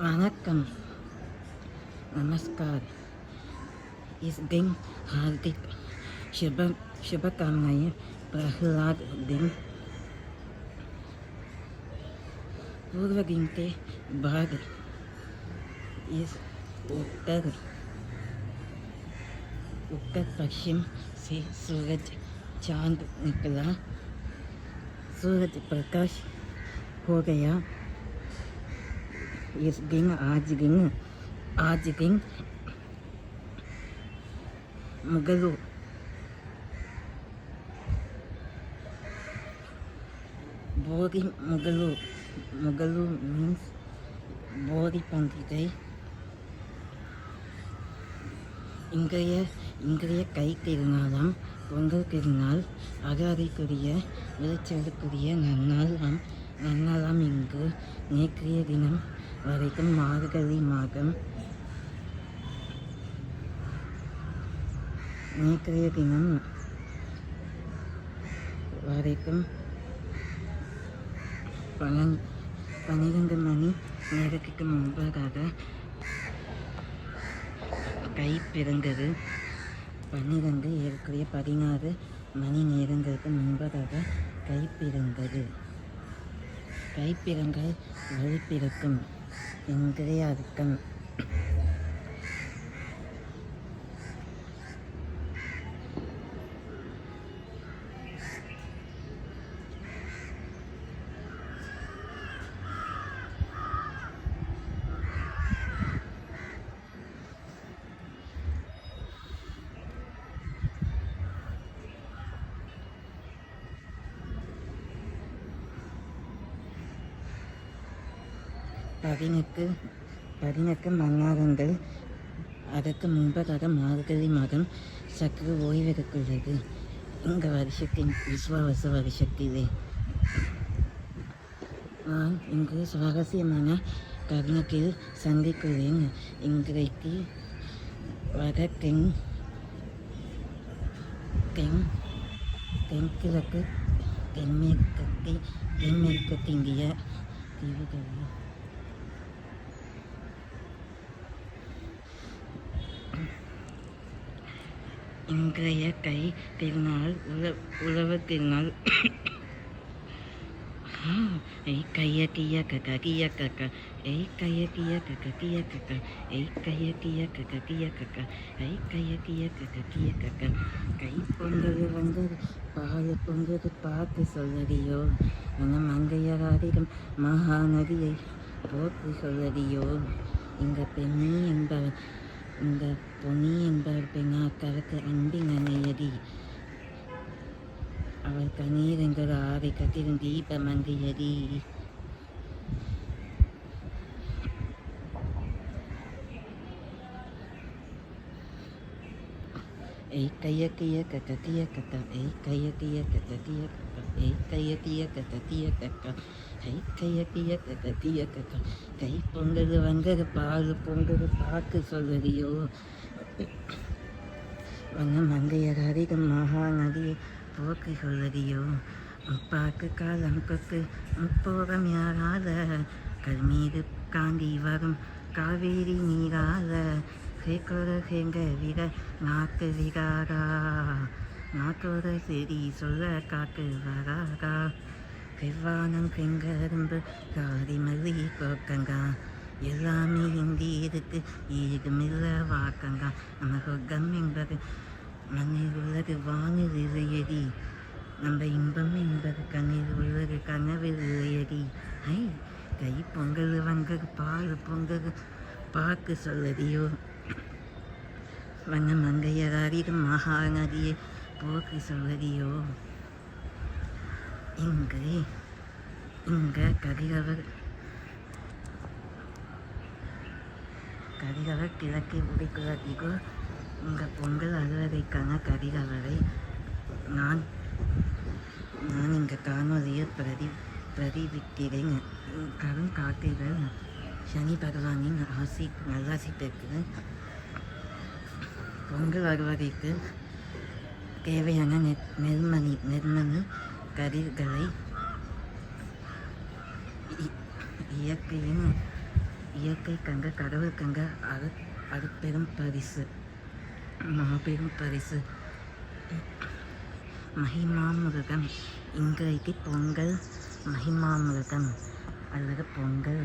வணக்கம், நமஸ்கார். इस दिन हार्दिक शुभकामनाएं प्रहलाद दिन पूर्व दिन के बाद इस उत्तर उत्तर पश्चिम से सूरज चांद निकला, सूरज प्रकाश हो गया। इस दिन आज दिन मुगलों मीन्स போதி பண்டிகை இன்றைய கை திருநாளாம் பொங்கல் திருநாள் அகாதிக்குரிய விளைச்சலுக்குரிய நன்னாளாம் இங்கு நேற்றைய தினம் வரைக்கும் மார்கழி மாதம் நேற்றைய தினம் வரைக்கும் 12 மணி நேரத்துக்கு முன்பதாக கை பிறந்தது. 12 ஏற்கனவே 16 மணி நேரங்களுக்கு முன்பதாக கை பிறந்தது. கை பிறந்தால் வழி பிறக்கும் என்கிறே அர்த்தம். பதினெட்டு மன்னாரங்கள் அதற்கு முன்பதாக மார்கழி மாதம் சற்று ஓய்வெடுத்துள்ளது. இந்த வருஷத்தின் விஸ்வாவச வருஷத்திலே நான் இங்கு சுவாரஸ்யமான தருணத்தில் சந்திக்கிறேன். இன்றைக்கு வட தென்கிழக்கு தென்மேற்கத்திய தீவுகள் இன்றைய கை திருநாள் உழவு திருநாள். கைய கிய கக்க கிய கக்க கைய கிய கக்க கிய கக்க கைய கிய கக்க கிய கக்க கைய கிய கக்க கிய கக்க கை பொங்கல் வந்தது பால் பொங்கது பார்த்து சொல்லறியோ மங்கையராதிகம் மகாநதியை போக்கு சொல்லறியோ. இந்த பெண்ணி என்பவர் இந்த பொன்னி என்பவர் பெண்ணாக்களுக்கு அன்பின் அணையடி. அவள் கண்ணீர் என்கிற ஆரை கத்திரும் தீப மங்கையடி. கைய கிய கக்க கிய கக்க கைய கிய கக்க கிய கக்க கைய கிய கக்க கிய கக்க கைய கிய கக்க கிய கக்க கை பொங்கல் வந்தது பால் பொங்கல் பார்த்து சொல்வதியோ மங்கையராதிகம் மகாநதியை போக்கு சொல்வதியோ. முப்பாக்கு காலம் கொக்கு முப்போகம் யாராத கல்மீது காந்தி வரும் காவேரி நீராத சேங்க விட நாக்கு விகாரா நாட்டோட செடி சொல்ல காட்டு வராகா செவ்வானம் செங்கரும்பு காதி மல்லி கோக்கங்கா எல்லாமே இந்தி இருக்கு ஈடுமில்ல வாக்கங்கா. நம்ம சொர்க்கம் என்பது மண்ணில் உள்ளது வானில் இல்லையடி. நம்ம இன்பம் என்பது கண்ணில் உள்ளது கனவில் இல்லையடி. கை பொங்கல் வந்தது பால் பொங்கல் பார்க்கு சொல்லடியோ மங்கையராரிடம் மகாநதியை போக்கு சொல்லடியோ. இங்கே கதிரவர் கிழக்கை உடைக்குலகிகோ. இங்கே பொங்கல் அறுவடைக்கான கதிரவரை நான் இங்கே காணொலியில் பிரதிவிக்கிறேன். கரும் காட்டுகள் சனி பகவானின் நல்லாசி பெற்று பொங்கல் அறுவடைக்கு தேவையான நெல்மணி கதிர்களை இயற்கையின் இயற்கை கங்க கடவுள் கங்க அருட்பெரும் பரிசு மாபெரும் பரிசு மகிமாமிருகம். இன்றைக்கு பொங்கல் மகிமாமிருகம் அல்லது பொங்கல்.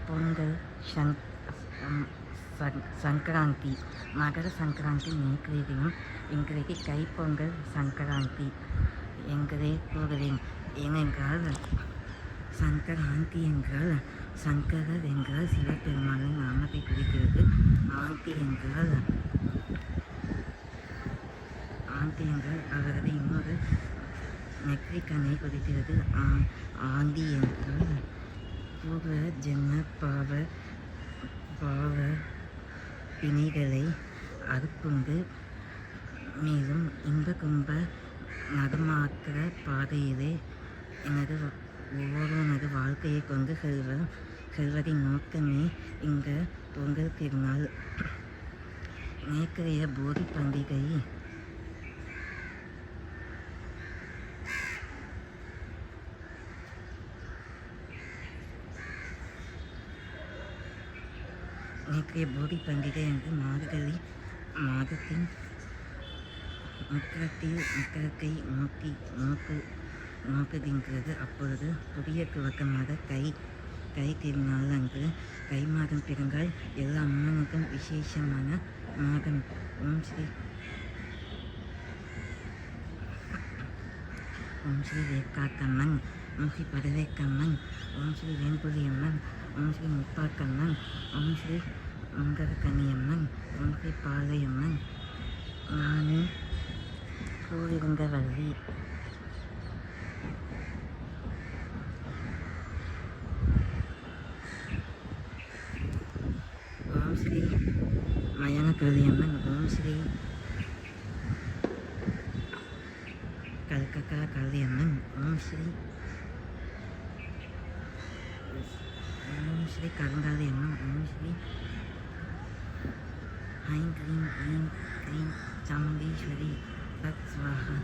பொங்கல் சங்கராந்தி மகர சங்கராந்தி நேற்றையும் இன்றைக்கு கைப்பொங்கல் சங்கராந்தி என்கிறே கூறுவேன். ஏனென்றால் சங்கராந்தி என்றால் சங்கரர் என்றால் சிவபெருமானின் நாமத்தை குறிக்கிறது. ஆந்தி என்றால் அவரது இன்னொரு நெற்றிக்கண்ணை குறிக்கிறது. ஆந்தி என்றால் பூர்வ ஜென்ம பாவ பிணிகளை அறுப்புண்டு மேலும் இன்ப கும்ப நகமாக்கிற பாதையிலே ஒவ்வொருவனது வாழ்க்கையை கொண்டு செல்வதின் நோக்கமே இந்த பொங்கல் திருநாள். நேற்றைய போகி பண்டிகை என்று மார்கழி மாதத்தின் முக்கரத்தை நோக்குகின்றது. அப்பொழுது புதிய துவக்கமாக தை திருநாள் அன்று தை மாதம் பிறந்தால் எல்லா அம்மனுக்கும் விசேஷமான மாதம். ஓம் ஸ்ரீ வேக்காத்தம்மன், ஓம் ஸ்ரீ படவேக்கம்மன், ஓம் ஸ்ரீ வேம்புலியம்மன், ஓம் ஸ்ரீ முப்பாக்கம்மன், ஓம் ஸ்ரீ மங்கரக்கன்னியம்மன், ஓம் ஸ்ரீ பாளையம்மன், நானே பூவிருந்தவல்லி. ஓம் ஸ்ரீ மயானகலியம்மன், ஓம் ஸ்ரீ கல்கக்கா காளியம்மன், ஓம் ஸ்ரீ கருங்காளியம்மன், ஓம் ஸ்ரீ ஐம் க்ரீம் க்ரீம் க்ரீம் சாமுண்டீஸ்வரி தத் ஸ்வாஹா.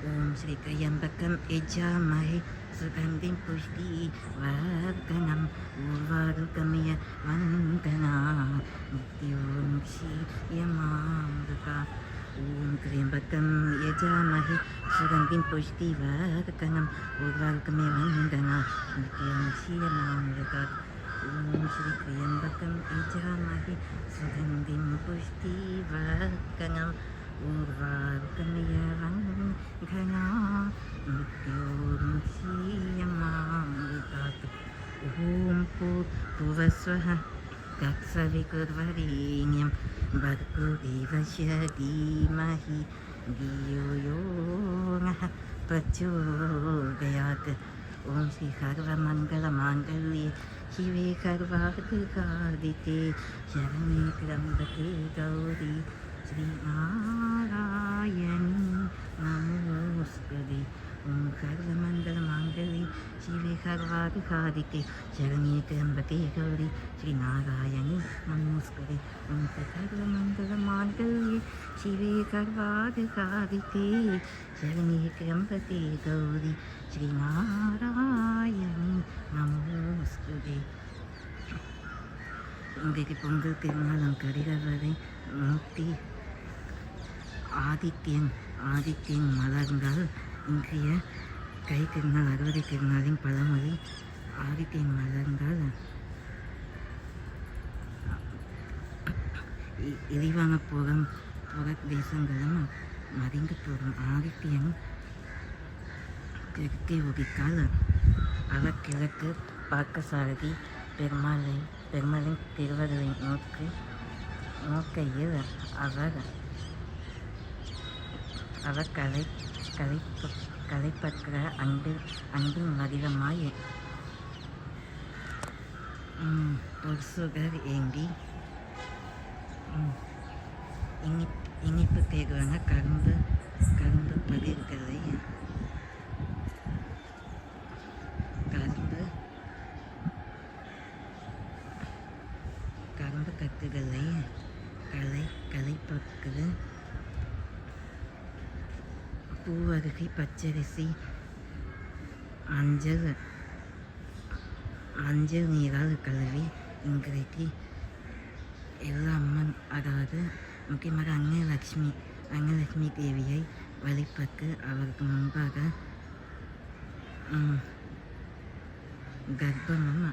ஓம் ஸ்ரீ த்ரியம்பகம் யஜாமஹே சுகந்திம் புஷ்டி வர்தனம் ஊர்வாருகமிய வந்தனா நித்யோன்ஷீயமாமிருதா. ஓம் த்ரியம்பகம் யஜாமஹே சுகந்திம் புஷ்டி வர்தனம் ஊர்வாருகமிய வந்தனா நித்யோன்ஷீயமாமிருதா. ஓம் ஸ்ரீ த்ரியம்பகம் யஜாமஹே சுகந்திம் புஷ்டி வர்தனம் ஊர்வாருகமிய வந்தனா நித்யோன்ஷீயமாமிருதா. ஓம் பூர்வஸ்வஹ தத்சவிதுர்வரேண்யம் भर्गो देवस्य धीमहि धियो यो नः प्रचोदयात्. ओम श्री सर्वमङ्गलमाङ्गल्ये शिवे सर्वार्थसाधिके शरण्ये त्र्यम्बके गौरी श्रीनारायणी नमोस्तुते. ओम सर्वमङ्गलमाङ्गल्ये शिवे सर्वार्थसाधिके शरण्ये त्र्यम्बके गौरी श्रीनारायणी नमोस्तुते. ओम सर्वमङ्गलमाङ्गल्ये शिवे सर्वार्थसाधिके शरण्ये त्र्यम्बके गौरी श्रीनारायणी नमोस्तुते. இன்றைக்கு பொங்கல் திருநாள் கரிகவரை மூர்த்தி ஆதித்யன் மலர்ந்தால் இன்றைய கை திருநாள் அறுவடை திருநாளின் பழமொழி ஆதித்யன் மலர்ந்தால் இழிவான புற தேசங்களும் மறைந்து போகும். ஆதித்யன் கிழக்கை உதித்தால் அவர் கிழக்கு பார்க்கசாரதி பெருமாளின் திருவருளை நோக்கையில் அவர் கலைப்பற்ற அன்பின் வடிவமாய் பொற்சுகர் ஏந்தி இனிப்பு தேர்வான கரும்பு பதிர்களை கரும்பு கத்துகளை கலைப்பற்று பூவரிசி பச்சரிசி மஞ்சள் மஞ்சள் நீரால் கழுவி இன்றைக்கு எல்லா அம்மன், அதாவது முக்கியமாக அன்னலட்சுமி தேவியை வழிபட்டு அவருக்கு முன்பாக கர்ப்பமும்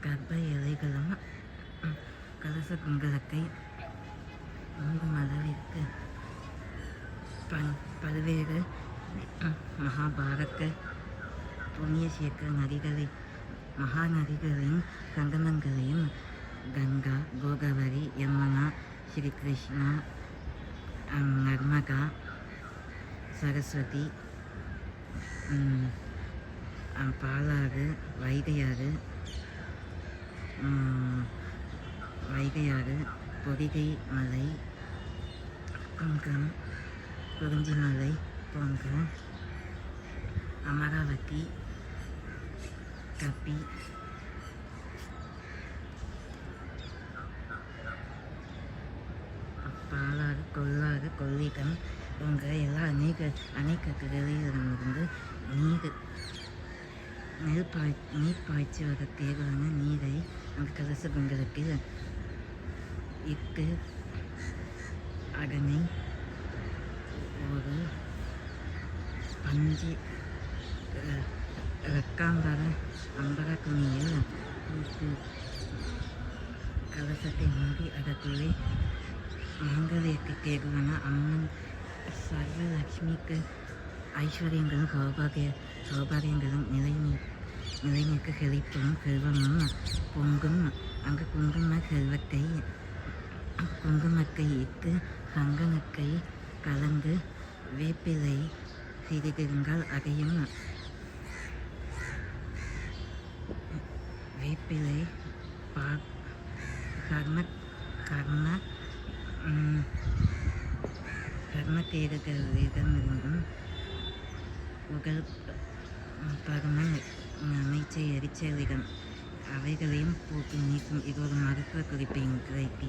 கர்ப்ப இலைகளும் கலச குங்குமத்தை 3 அளவிற்கு பல்வேறு மகாபாரத புண்ணிய சேத்திர மகாநதிகளின் சங்கமங்களையும் கங்கா, கோதாவரி, யமுனா, ஸ்ரீ கிருஷ்ணா, நர்மதா, சரஸ்வதி, பாலாறு, வைகையாறு, பொதிகை மலை, குன்றம், குறிஞ்சிமலை போன்ற அமராவதி, கப்பி, பாலாறு, கொள்ளாறு, கொள்ளிடம் போன்ற எல்லா அணைக்கட்டுகளிலிருந்து நீர் பாய்ச்சுவதற்கு தேவையான நீரை அந்த கலச குண்டலத்தில் இட்டு அதனை ஒரு பஞ்சு அம்பர துணியில் போட்டு கலசத்தை மூடி அதற்குள்ளே மாங்கல்யத்துக்கு தேவையான அம்மன் சர்வலட்சுமிக்கு ஐஸ்வர்யங்களும் சௌபாகியங்களும் நிலைநிற்க செழிப்பும் செல்வமும் பொங்கும். அங்கு குங்குமத்தை இட்டு சங்கனத்தை கலந்து வேப்பிலை சிறிதிருந்தால் அதையும் வேப்பிலை கர்ம தேர்களிடமிருந்தும் புகழ் பரம அமைச்ச எரிச்சலிடம் அவைகளையும் போக்கு நீக்கும். இது ஒரு மருத்துவ குறிப்பு இன்றைக்கு.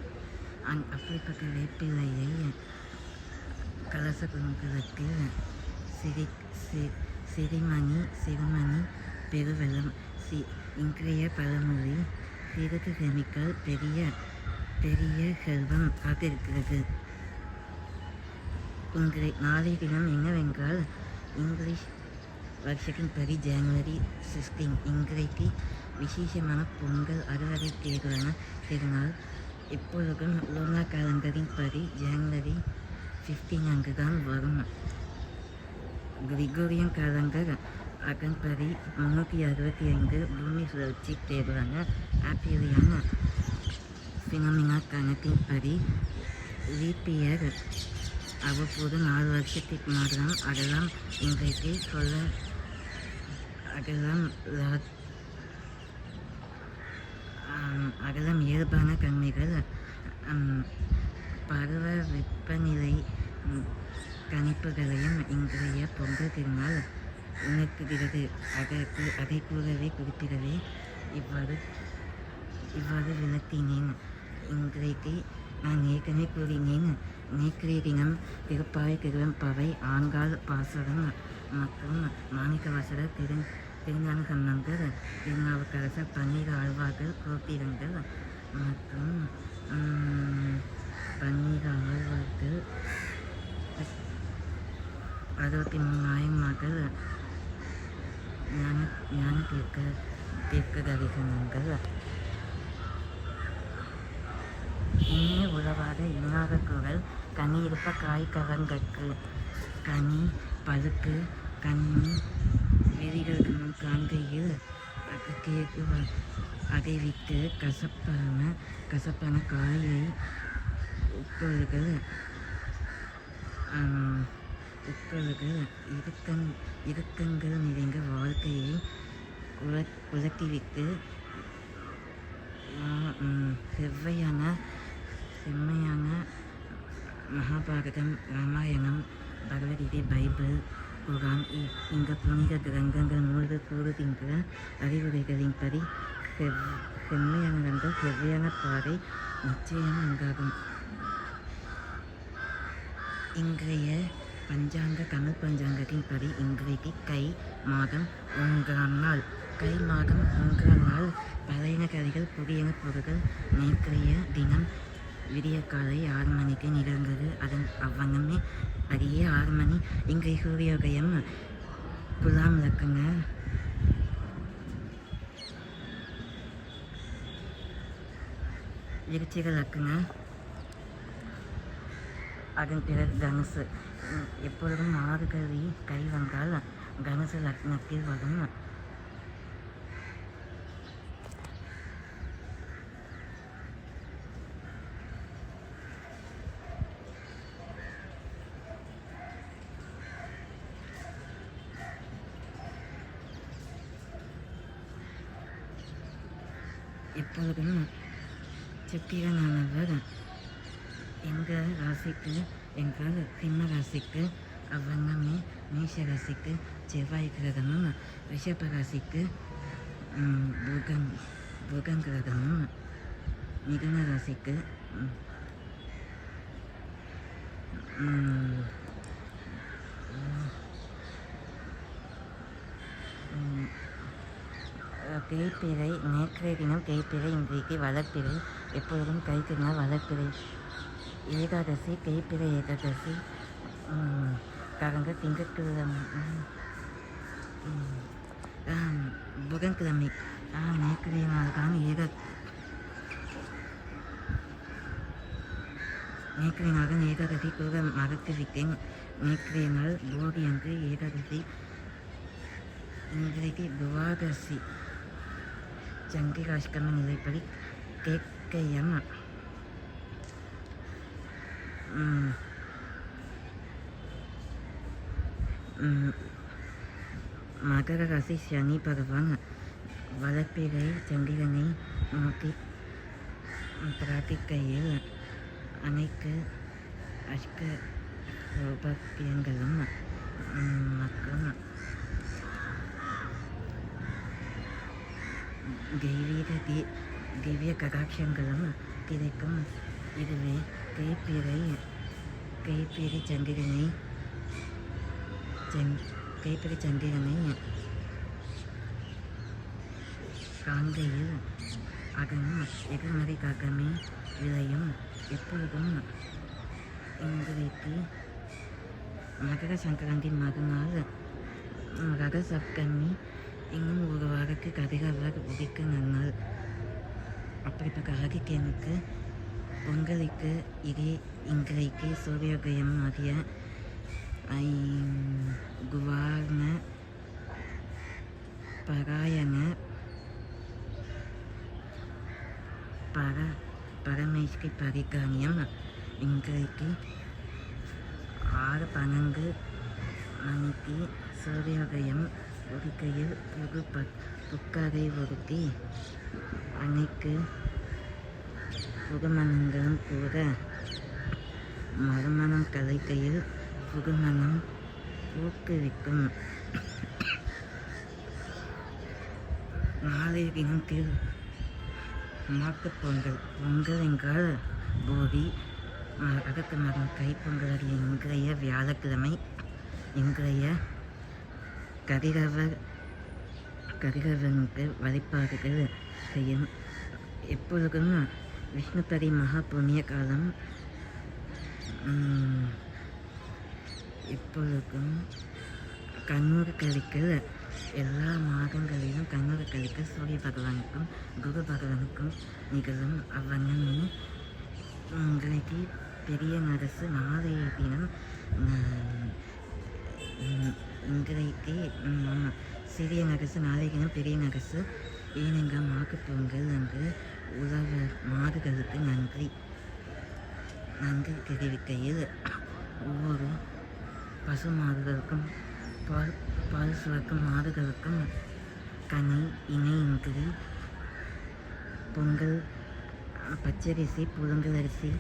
அப்படிப்பட்ட வேப்பிலையை கலச குங்குமத்தில் சிறுமணி பெருவெள்ளம். இன்றைய பழமொழி சிறிது சேமிக்கல் பெரிய செல்வம் காத்திருக்கிறது. நாளைய தினம் என்னவென்றால் இங்கிலீஷ் வருஷத்தின்படி ஜனவரி 16. இன்றைக்கு விசேஷமான பொங்கல் அறுவடை திருநாள். இப்பொழுதும் லோனா காலண்டரின் படி ஜனவரி 15 அங்குதான் வரும். கிரிகோரியன் காலண்டர் அதன்படி 365 பூமி சுழற்சி தேவையான ஆப்பிரியான பினோமினா கணக்கின்படி லீப் இயர் அவ்வப்போது 4 வருஷத்துக்கு மாதம். அதெல்லாம் இன்றைக்கு அதெல்லாம் இயல்பான தன்மைகள். பருவ வெப்பநிலை கணிப்புகளையும் இன்றைய பொங்கல் திருநாள் உணர்த்துகிறது. அதை கூறவே குறிப்பிடவே இவ்வாறு விளக்கினேன். இன்றைக்கு நான் ஏற்கனவே கூறினேன். நேற்றைய தினம் திருப்பாவை திருவெம்பாவை ஆண்கால் பாசுரம் மற்றும் மாணிக்கவாசகர் திருஞான சம்பந்தர் திருநாவுக்கரசர் 12 ஆழ்வார்கள் கோத்திரங்கள் மற்றும் 12 ஆழ்வார்கள் 63 நாயன்மார்கள் ஞான தீர்க்க தரிசனங்கள் இனிய உறவாத இன்னாத குரல் கனி இருப்ப காய் கவர்கற்கு கனி பழுப்பு கண்ணி விதிகள் காண்கையில் கேக்கு அதை விட்டு கசப்பான காயை உட்கொள்கள் இறுக்கங்கள் நிறைந்த வாழ்க்கையை உலர்த்திவிட்டு செம்மையான மகாபாரதம், ராமாயணம், பகவத்கீதை, பைபிள், குரான் இந்த புனித கிரந்தங்கள் நூல்கள் கூறுகின்ற அறிவுரைகளின்படி செம்மையான நண்பர் செவ்வையான பாதை நிச்சயம் உண்டாகும். இன்றைய தமிழ் பஞ்சாங்கத்தின்படி இன்றைக்கு மாதம் 1ஆம் நாள். மாதம் 1ஆம் நாள். பழையன கதைகள் புதியன பொருட்கள். நேற்றைய தினம் விடியற்காலை 6 மணிக்கு நிகழ்ந்தது. அதன் அவ்வண்ணமே அதிக 6 மணி. இன்றைய சூரியோதயம் குலாம் இலக்குங்க. விருச்சிக இலக்குங்க. அதன் பிறகு தனுசு. எப்பொழுதும் 6 கை வந்தால் தனுசு லக்னத்தில் வரும். எப்பொழுதும் சுக்கிரனானவர் எங்கள் ராசிக்கு என்றால் சிம்ம ராசிக்கு அவ்வண்ணமே மேஷ ராசிக்கு செவ்வாய் கிரகமும், ரிஷப ராசிக்கு புதன் கிரகமும், மிதுன ராசிக்கு தேய்பிறை. நேற்றைய தினம் தேய்பிறை, இன்றைக்கு வளர்ப்பிறை. எப்பொழுதும் கை திருநாள் வளர்ப்பிறை. ஏகாதசி தேய்பிறை ஏகாதசி காரங்க திங்கட்கிழமை புதன்கிழமை. நேற்றைய நாளுக்கான நேற்றைய நாள் ஏகாதசி கூட மறந்துவிட்டேன். நேற்றைய நாள் போதி அன்று ஏகாதசி. இன்றைக்கு துவாதசி. சந்திராஷ்டம நிலைப்படி கேட்கையம். மகர ராசி சனி பகவான் வளர்ப்பிறை சந்திரனை நோக்கி பிரார்த்திக்கையில் அனைத்து அஷ்ட சௌபாக்கியங்களும் மற்றும் திவ்ய கடாட்சங்களும் கிடைக்கும். இதுவே கைப்பிறை சந்திரனை காண்கையில் அதன் எதிர்மறை தாக்கமே விளையும். எப்பொழுதும் இன்றைக்கு மகர சங்கராந்தி மறுநாள் ரக சப்தமி. இன்னும் ஒரு வாரத்துக்கு கதிரவர் உதிக்க நன்னாள். அப்படிப்பட்ட ஆதித்யனுக்கு பொங்கலுக்கு இன்றைக்கு சூரியோதயம் ஆகிய குவார்ண பராயண பரமேஸ்வரி பரிகாரியம். இன்றைக்கு 6:12 மணிக்கு சூரியோதயம் ஒதுக்கையில் புக்கரை ஒதுக்கி அன்னைக்கு புதுமணங்களும் கூட மறுமணம் கலைக்கையில் புதுமணம் ஊக்குவிக்கும். நாளைய தினத்தில் மாட்டுப் பொங்கல். பொங்கல் என்றால் போதி. அதற்கு மரம் கைப்பொங்கல். இன்றைய வியாழக்கிழமை. இன்றைய கதிரவனுக்கு வழிபாடுகள் செய்யும். எப்பொழுதும் விஷ்ணுபதி மகா புண்ணிய காலம். எப்பொழுதும் கண்ணூர் கழிக்கல். எல்லா மாதங்களிலும் கண்ணூர் கழிக்கல் சூரிய பகவானுக்கும் குரு பகவானுக்கும் நிகழும். அவ்வண்ணமே இன்றைக்கு பெரிய நரசு. நாளைய தினம் இன்றைக்கு சிறிய நகசு. நாளைய தினம் பெரிய நகசு. ஏனென்றால் மாட்டுப் பொங்கல் அன்று உழவர் மாடுகளுக்கு நன்றி தெரிவிக்கையில் ஒவ்வொரு பசு மாடுகளுக்கும் பால் சுரக்கும் மாடுகளுக்கும் கனி இணையின்றி பொங்கல் பச்சரிசி புழுங்கல் அரிசி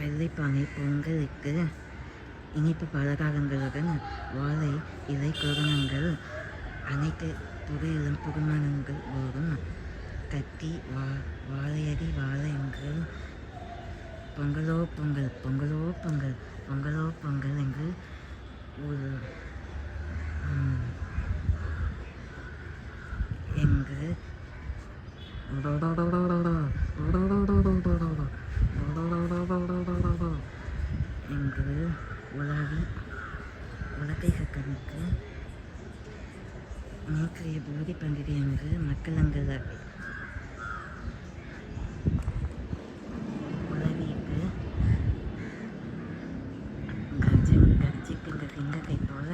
வெள்ளைப்பானை பொங்கலுக்கு இனிப்பு பலகாரங்களுடன் வாழை இலை குரணங்கள் அனைத்து புகையிலும் புதுமணங்கள் போதும் கட்டி வாழையடி வாழைங்கள் பொங்கலோ பொங்கல் பொங்கலோ பொங்கல் பொங்கலோ பொங்கல் என்று ஒரு என்று என்று உலகை கண்ணுக்கு நேற்றைய போதி பண்டிகை அன்று மக்கள் உலகிற்கு கர்ஜிக்கின்ற சிங்கத்தை போல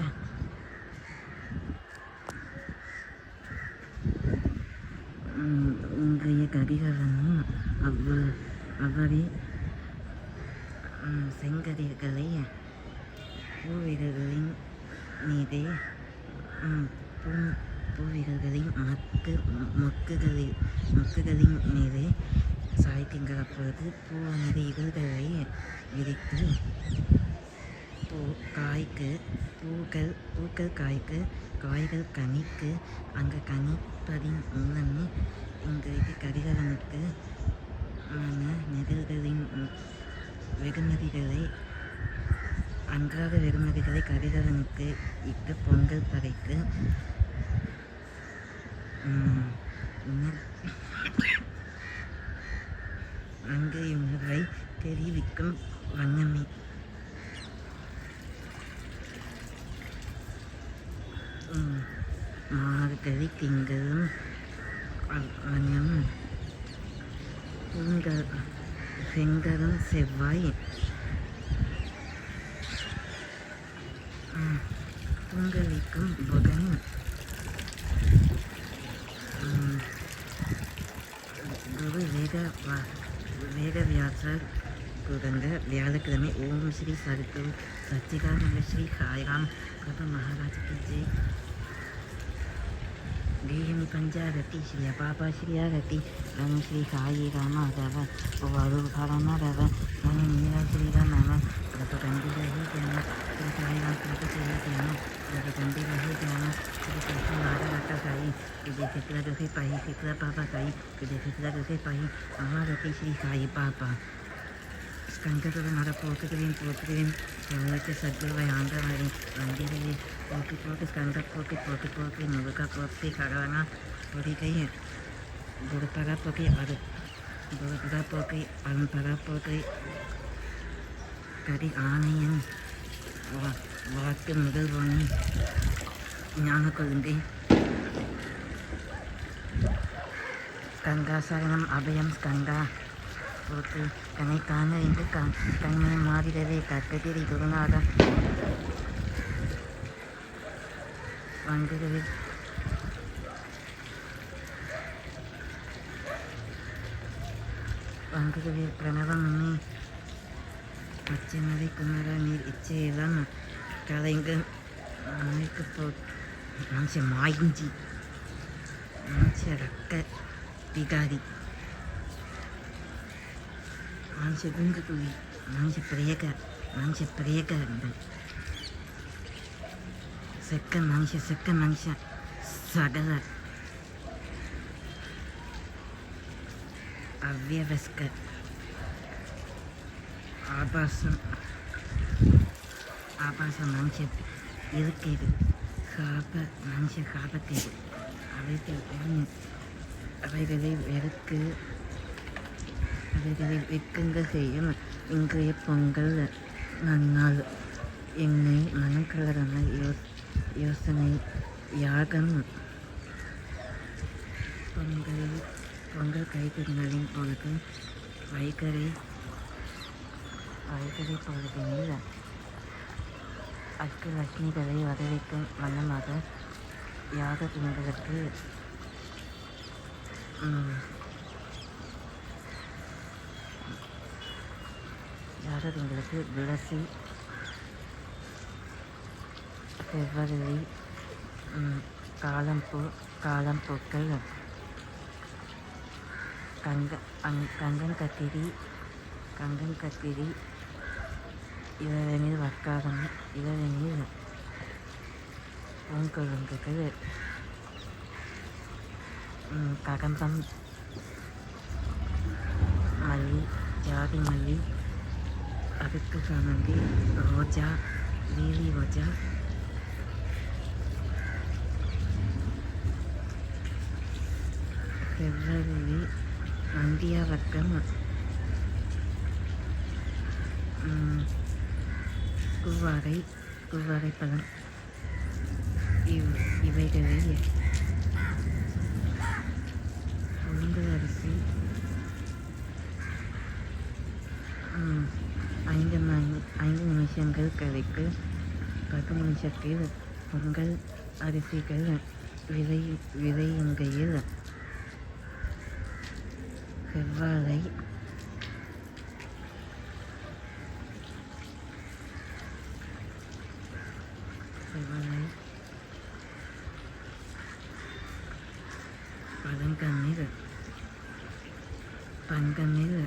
இன்றைய கதிரவனும் அவ்வளே செங்கதிர்களை பூவிதழ்களின் மீதே பூவிதழ்களின் மொக்குகளின் மீதே சாய்க்கின்ற பொழுது பூவானது இதழ்களை விரித்து பூக்கள் காய்க்கு காய்கள் கனிக்கு அங்கு கனிப்பதின் மூலமே இன்றைக்கு கதிரவனுக்கு நிகழ்களின் வெகுமதிகளை அன்றாட வெகுமதிகளை கதிரவனுக்கு இட்டு பொங்கல் படைத்து அங்கு உணர்வை தெரிவிக்கும் வண்ணமே மார்கழி திங்களும் வண்ணம் செங்கரும் செவ்வாய் பொங்கலிக்கும் புதன் குரு வேதவியாசர் பிறந்த வியாழக்கிழமை. ஓம் ஸ்ரீ சச்சிதானந்த ஸ்ரீ சாய்ராம் பிரபு மகாராஜ் கி ஜெய். தேஹினி பஞ்சாரதி ஸ்ரீ பாபா ஸ்ரீயாரதி ரம ஸ்ரீ சாயி ராம ரவ வரு பரம ரவ ரம மீரா ஸ்ரீராம் நம பிரபு கண்டி ரஹி ஜன ஸ்ரீ சாய்ராம் பிரபு ஸ்ரீ ஜன பிரபு கண்டி ரஹி ஜன ஸ்ரீ கிருஷ்ண நாராயண சாயி விஜய் சித்ரா ருஹி பாயி சித்ரா பாபா சாயி விஜய் சித்ரா ருஹி பாயி மகாரதி ஸ்ரீ சாயி பாபா. ஸ்கந்தத்துடன் போற்றுகிறேன் செல்வத்தை சத்குருவை ஆண்டவரை வந்திரையை போற்றி ஸ்கந்த போற்றி முருகா போற்றி கரவனா பொறிகை குருபரா போற்றி அருண்பரா போற்றி கரி ஆணையன் வாக்கு முதல்வனி ஞான கொள்கை ஸ்கந்தா சரணம் அபயம் ஸ்கந்தா போட்டு தன்னை காண என்று தன்னை மாறிடவே கற்கதிரை குருநாத வங்குகவே பிரணவமே பச்சைமலை குமர நீர் இச்சையெல்லாம் கலைங்க மனுஷ மாயிஞ்சி மனுஷ ரக்க பிகாரி மனுஷ குங்குகுவி மனுஷ பிரேக செக்க மனுஷ சகல அவ்யவஸ்க ஆபாசம் மனுஷ இருக்கேது மனுஷ காபத்தேது அவைகளை வெக்குங்க செய்யும் இன்றைய பொங்கல் நன்னாள். என்னை மனம் கலரான யோசனை யாகம் பொங்கல் கைத்தறிகளின் பொழுது வைகரை பொழுதினில் அஷ்டலட்சுமிகளை வரவேற்கும் வண்ணமாக யாக திங்களுக்கு துளசி செவ்வரளி காலம்பூக்கள் கங்கன் கத்திரி இளநீர் வக்காரம் இளநீர் பூங்கொழுங்குகள் ககம்பம் மல்லி ஜாதி மல்லி அதுக்கு சமந்தி ரோஜா, லீலி ரோஜா, செவ்வரளி, நந்தியாவட்டம், குவாரை பழம் இவைகளை புழுங்கல் அரிசி 5 நிமிஷங்கள் கழித்து 10 நிமிஷத்தில் பொங்கல் அரிசிகள் விளையுங்கையில் செவ்வாழை பங்கமில்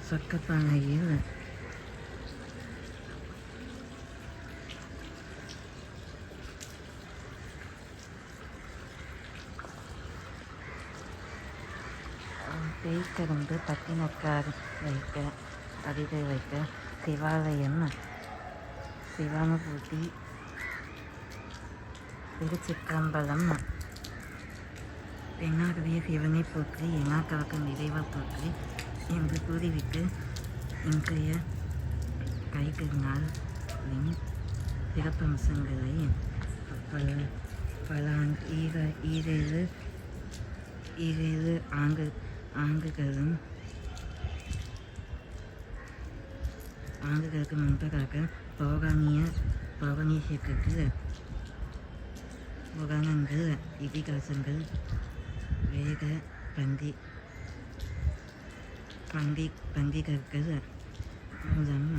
சொக்கப்பானையில் தேய்கரும்பு பட்டினக்கார் வைக்க அடிதை வைக்க சிவாலயம் சிவானுபூதி திருச்சிற்றம்பலம் தென்னாடுடைய சிவனை போற்றி எங்காக்காக்கும் இறைவா போற்றி என்று கூறிவிட்டு இன்றைய கைகறினாலின் சிறப்பம்சங்களை பல ஈரேழு ஆண்டுகளுக்கு முன்பதாக பௌராணியத்திற்கு புராணங்கள், இதிகாசங்கள், வேத பண்டிகர்கள் மூலம்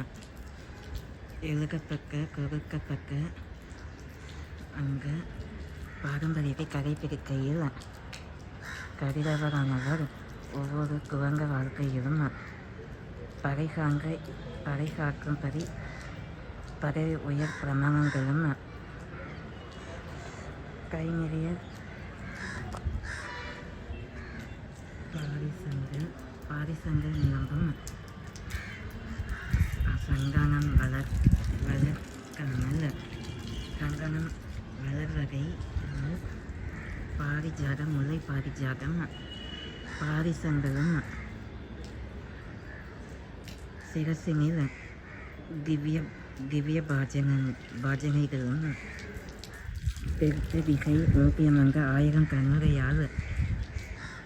கொடுக்கப்பட்ட அங்கு பாரம்பரியத்தை கடைபிடிக்கையில் கடிதவரானவர் ஒவ்வொரு துவங்க வாழ்க்கையிலும் பறைசாற்றும்படி பதவி உயர் பிரமாணங்களும் கை நிறைய பாரிசங்கள் நிலம்பும் சந்தானம் வளர்க்காமல் சந்தானம் வளர்வகை பாரிஜாதம், முல்லை பாரிஜாதம், பாரிசங்களும் சிரசினில் திவ்ய பாஜனைகளும் பெருத்த திகை ஓபியமங்க 1000 கண்ணுரையால்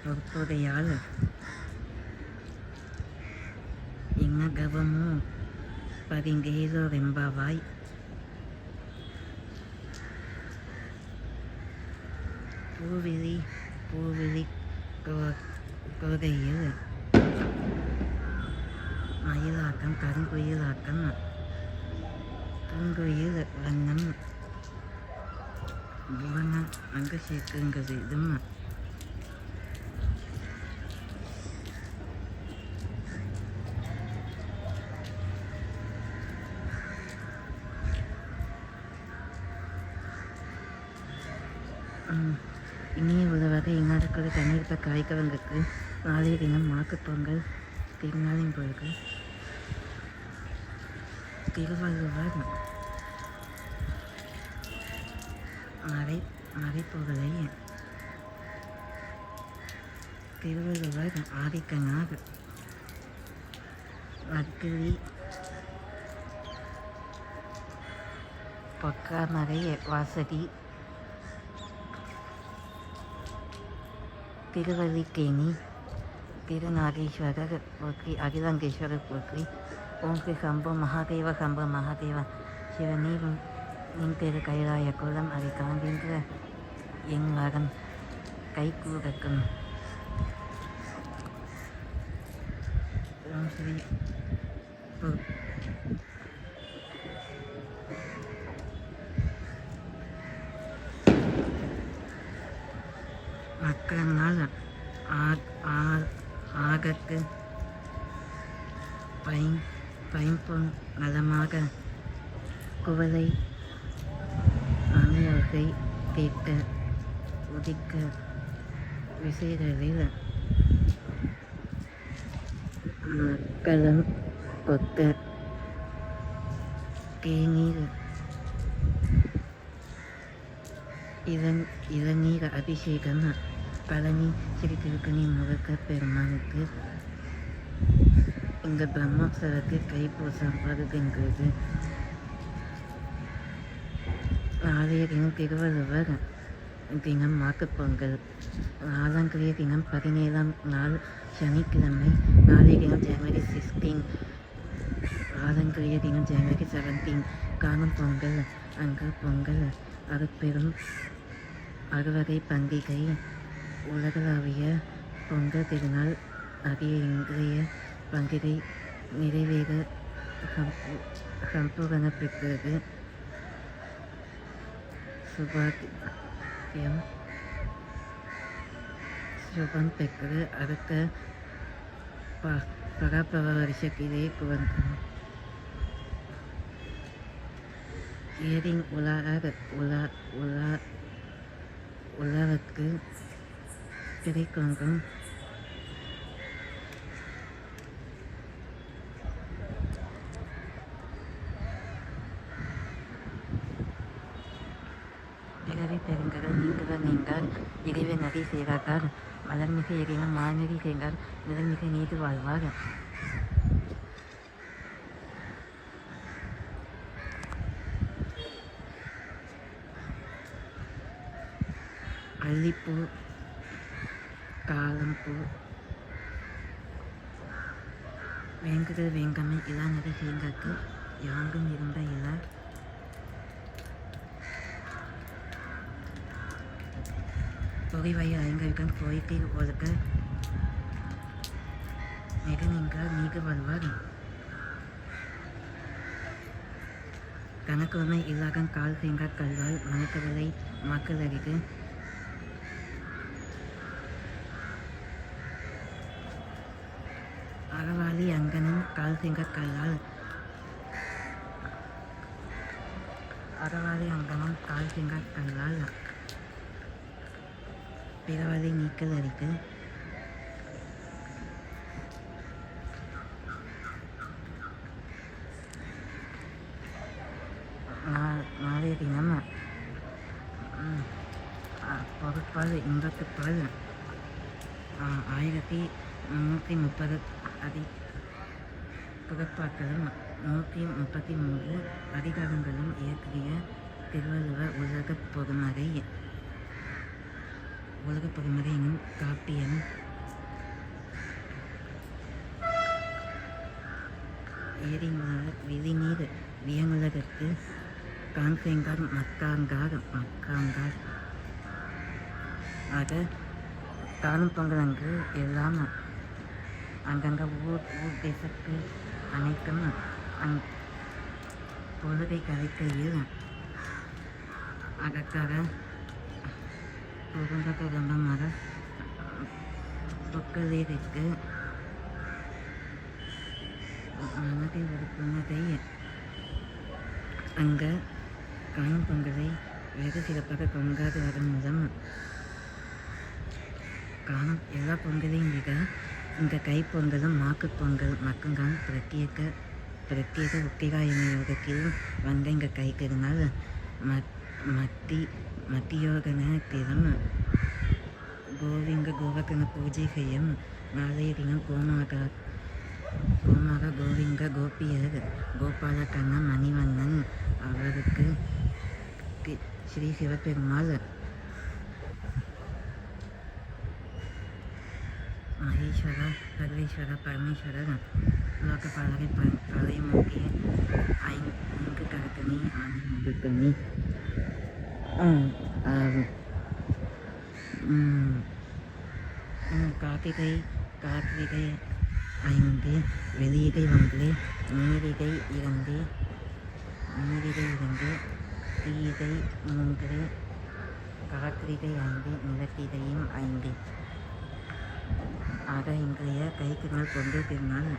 பொறுப்புடையால் இங்ககவமோ பரிங்கேலோ ரெம்பாவாய் பூவிழி கோதையில் மயிலாட்டம், கருங்குயிலாட்டம், பூங்குயில் வண்ணம் புவனம் அங்கு சேர்க்குங்கிறதும் இனிய உதவாக இந்நாடுகள் தண்ணீர்த்த காய்கவங்களுக்கு நாளைய தினம் மாட்டுப்பொங்கல் திருநாளின் பொழுது திருவள்ளுவர் மறைப்புகளை திருவள்ளுவர் ஆதிக்கனார் வர்க்கிலி பொக்காமரை வாசதி திருவல்லிக்கேணி திருநாகேஸ்வரர் போற்றி அகிலாங்கேஸ்வரர் போற்றி ஓம் ஸ்ரீ சம்போ மகாதேவ சிவனே நின் திரு கைலாய குலம் அதை காண்கின்ற என் வரம் கைகூடக்கும். ஓம் ஸ்ரீ மக்களால் ஆகக்கு பைம்பொன் நலமாக குவளை அணையோகை கேட்ட உதிக்க விசைகளில் மக்களம் கொத்த தேநீர் இளநீர் அபிஷேகம் பழனி ஸ்ரீ திருக்கணி முருகப் பெருமானுக்கு இந்த பிரம்மோற்சவத்துக்கு தைப்பூசம் வருகின்றது. நாளைய தினம் திருவள்ளுவர் தினம் மாட்டுப்பொங்கல். நாளாங்கிறைய தினம் 17ஆம் நாள் சனிக்கிழமை. நாளைய தினம் ஜனவரி 16. நாளாங்கிறைய தினம் ஜனவரி 17. காணும் பொங்கல். அங்கு பொங்கல் அறுபெரும் அறுவகை பண்டிகை. உலகளாவிய பொங்கல் திருநாள் ஆகிய இன்றைய பண்டிகை நிறைவேற சம்பூரண பெற்றது. சுபம் பெற்றது. அடுத்த பராபர வருஷத்திலே குவந்தம் ஏரின் உலகக்கு கிடைக்கும் பிறவி பெருங்கடல் நீங்குவர் நீண்டார் இறைவன் நதி செய்தார். மலர்மிகு இறைவன் மாநதி செய்தார். நிலமிகு நீதி வாழ்வார். அல்லிப்பூ காலம்பூ வேங்குதல் வேங்கமை இலா நதி செய்தற்கு யாங்கும் இருந்த இலா பொறிவாயு ஐங்கவிக்கம் கோயிலில் ஒழுக்க மிக நின்றார் நீக்கு வருவார். கணக்குமை இல்லாகன் கால் செய்தார் கல்வால் மணக்கவலை மக்கள் அரிது. அறவாளி அங்கனன் கால் செய்தார் கல்லால். அறவாளி அங்கனன் கால் செய்தார் கல்லால் பிறவதை நீக்கல் அரிக்கு. நாளைய தினம் பொருட்பால் இன்பத்துப்பால் 1330 புறப்பாக்களும் 133 அதிகாரங்களும் இயற்றிய திருவள்ளுவர் உலகப் பொதுமறை எனும் காப்பியம் ஏரியுலக விழிநீர் வியங்குலகற்கு காண்செங்கார் மக்காங்கார் ஆக காணும் பொங்கல் அங்கு எல்லாம் அங்கங்க ஊர் தேசத்து அனைத்தும் பொழுதை கரைக்கையில் அதற்காக புகழ்ந்தமாக பொக்கலிற்கு மனதில் ஒரு புன்னகை. அங்கே காணும் பொங்கலை வெகு சிறப்பாக கொண்டாடுவதன் மூலம் காணும் எல்லா பொங்கலையும் விட இந்த கைப்பொங்கலும் மாக்குப்பொங்கல் மட்டும்தான் பிரத்யேக உத்திராயண யோகத்தில் வந்த இங்கே கைக்கிறதுனால் மத்தியோகன தினம் கோவர்தன பூஜை செய்யும். நாளைய தினம் கோமாக கோவிந்த கோபியர் கோபால கண்ணன் மணிவண்ணன் அவருக்கு ஸ்ரீ சிவபெருமாள் மகேஸ்வர சர்வேஸ்வர பரமேஸ்வரர் லோகபாலகை பிரளயமூர்த்தி 5 கரத்தனி ஆனந்தத்தனி கார்த்திகை 5 வெளியிகை 1 நீரிகை 2 தீயிகை 3 கார்த்திகை 5 நிலத்திகையும் 5 ஆக இன்றைய கைத்திருநாள் பொங்கல் திருநாள்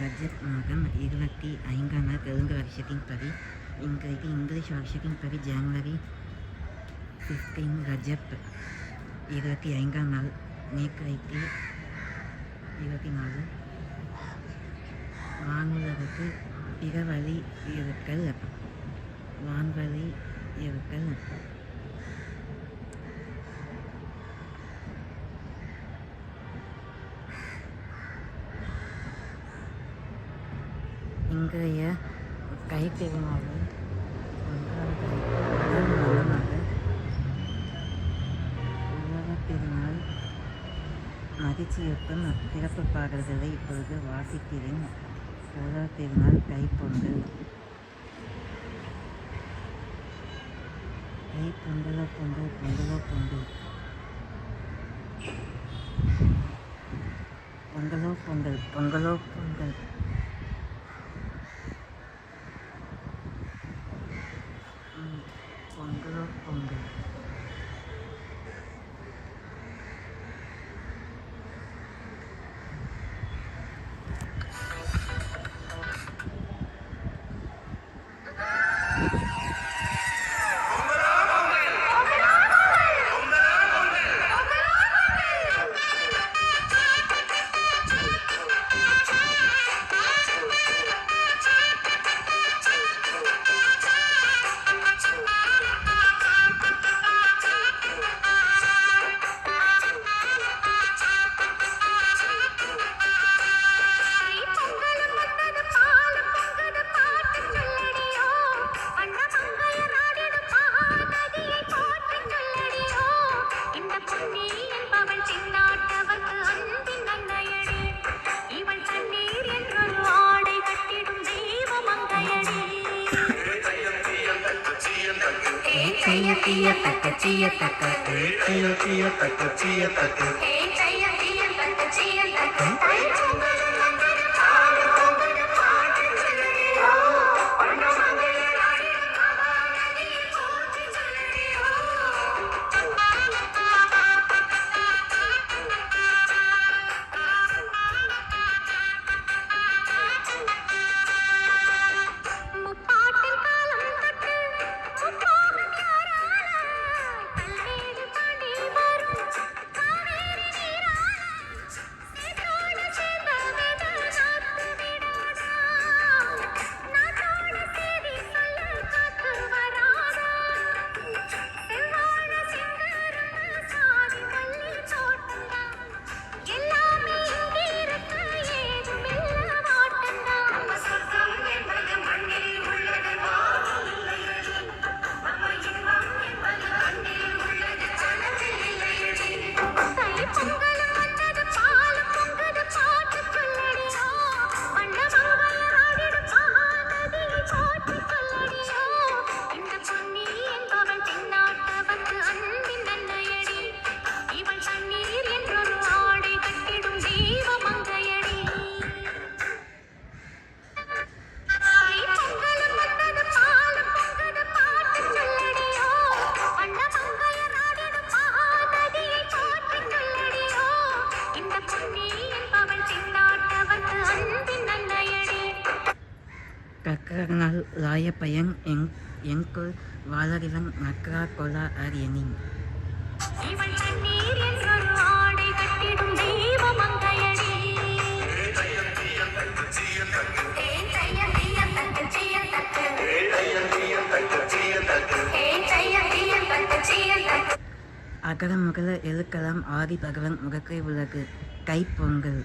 ரஜத் மாதம் 25ஆம் நாள் தெலுங்கு வருஷத்தின்படி இன்றைக்கு இங்கிலீஷ் வருஷத்தின்படி ஜனவரி 15 ரஜப் 25ஆம் நாள் நேற்றைக்கு 24 வானுலகுக்கு பிறவழி இருக்கல் வான்வழி இருக்கல். இன்றைய கைத்திருநாளில் முதல் மனமாக உலகத் திருநாள் மகிழ்ச்சியூட்டும் சிறப்பு பாடல்களை இப்பொழுது வாசிக்கிறேன். உலகத் திருநாள் தைப்பொங்கல். பொங்கலோ பொங்கல் பொங்கலோ பொங்கல் பொங்கலோ பொங்கல் பொங்கலோ பொங்கல் பொங்கலோ பொங்கல். கக்கரனால் லாயப்பயன் எங்கொல் வாளரிவன் மக்கரா கொலா அரியனின். அகர முகல எழுக்கலாம் ஆதி பகவன் முகக்கை உலகு கைப்பொங்கல்.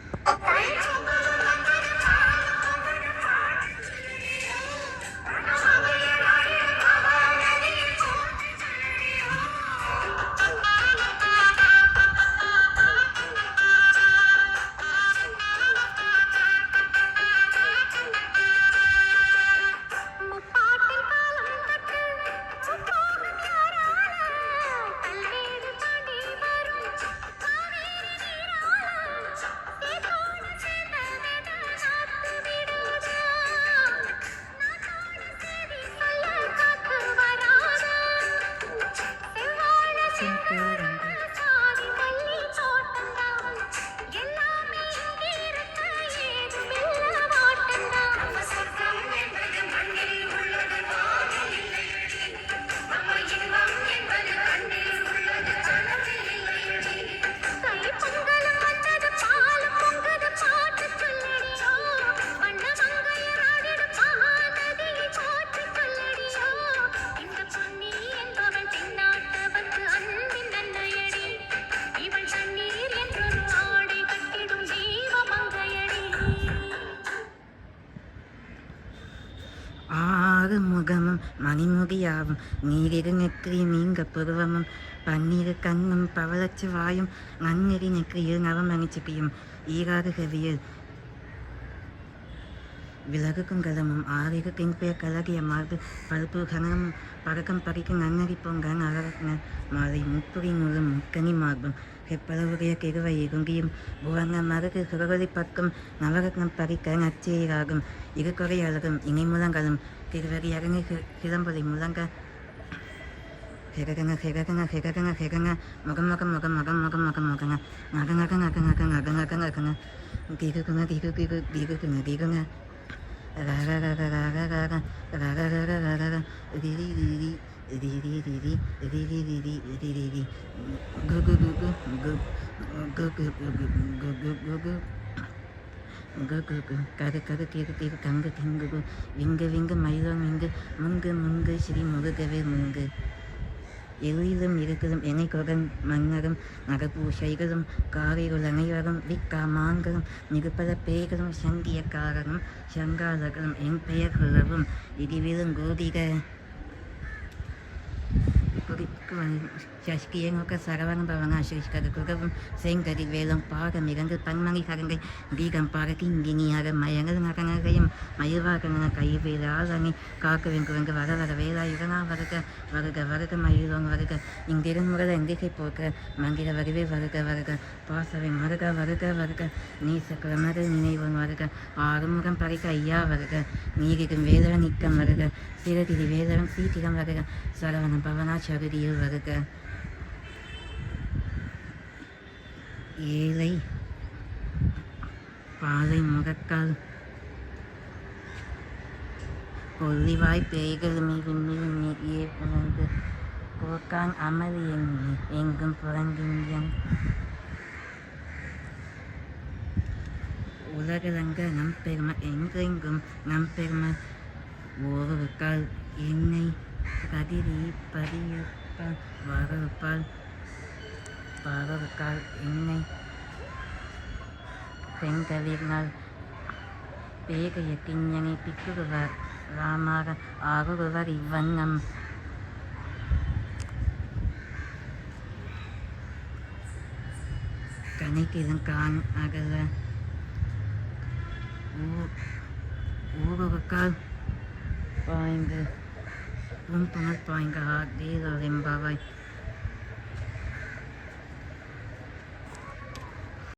ஆறு முகமும் மணிமுடியாவும் நீரிரு நெற்றியும் நீங்க புருவமும் பன்னீரு கண்ணும் பவளச்சு வாயும் நன்னெறி நெற்றியில் நவமணிச்சிப்பியும் ஈராறு கவியில் விலகு குங்கலமும் ஆறிரு பின்பெயர் கலகிய மார்பு பருப்பு கனமும் பறக்கம் பறிக்கும் நன்னறி பொங்கன் அழகன மாலை முப்புரி நூலும் முக்கனி மார்பும் ஹெப்பளவுடைய கிருவை இருங்கியும் புவங்க மருகு சுரவழி பக்கம் நவரத்னம் பறிக்க நச்சேராகும் இருகுறை அழகும் இணைமுழங்களும் திருவரி அரங்கி கிளம்பொலி முழங்க ஹெககங்க ஹெககங்க ஹெககங்க ஹெகங்க முகம் முகம் முகம் முகம் முகம் முகம் முகங்க நகநக நக நக நக நக நகங்க கிகுங்க கிகு கிகு கிகுங்க கிகுங்க கரு கரு திரு திரு கங்கு திங்கு விங்கு விங்கு மயிலம் விங்கு முங்கு முங்கு ஸ்ரீ முருகவே முங்கு எழிலும் இருக்குதும் இணைக்குடன் மன்னரும் நகபூஷைகளும் காரிருள் அனைவரும் விக்காமான்களும் மிகுபல பேய்களும் சங்கியக்காரரும் சங்காதர்களும் என் பெயர் குலவும் இடிவிலும் கோதிக சஷ்கியங்க சரவண பவன ஸ்ரீஷ்கர குரவும் செங்கரி வேலம் பாக மிகங்கு பன்மணி கரங்கை தீகம் பாக கிங்கினியாக மயங்கள் நகநகையும் மயில்வாகன கைவேலாளனை காக்க வெங்குவங்க வர வர வேலா யுகனா வருக வருக வருக மயிலோங்க வருக இங்கிருமுறை எந்திகை போக்க மங்கிர வருவே வருக வருக பாசவை மருக வருக வருக நீச கிளமரு நினைவன் வருக ஆறுமுகம் பறிக்க ஐயா வருக நீரிகும் வேதவன் நிக்கம் வருக சிறகிரி வேதவன் சீட்டிடம் வருக சரவண பவனா சகுதியில் வருக ஏழை பாலை முகக்கால் கொல்லிவாய் பேய்கள் மிகுமில் நெறியே புணர்ந்து போக்கான் அமளி எங்கும் புறங்கின் உலகளங்க நம் பெருமை எங்கெங்கும் நம் பெருமை ஒருவருக்கால் என்னை கதிரி பதியப்பால் வரப்பால் பரவக்கால் என்னை செங்கவிர்னால் பேகைய கிஞ்சனை பிக்குருவர் ராமாக ஆகுருவர் இவ்வண்ணம் கனைக்கிதன் கான் அகல ஊருக்கால் பாய்ந்து புணர் பாய்ங்க ஆதீதெம்பாவாய்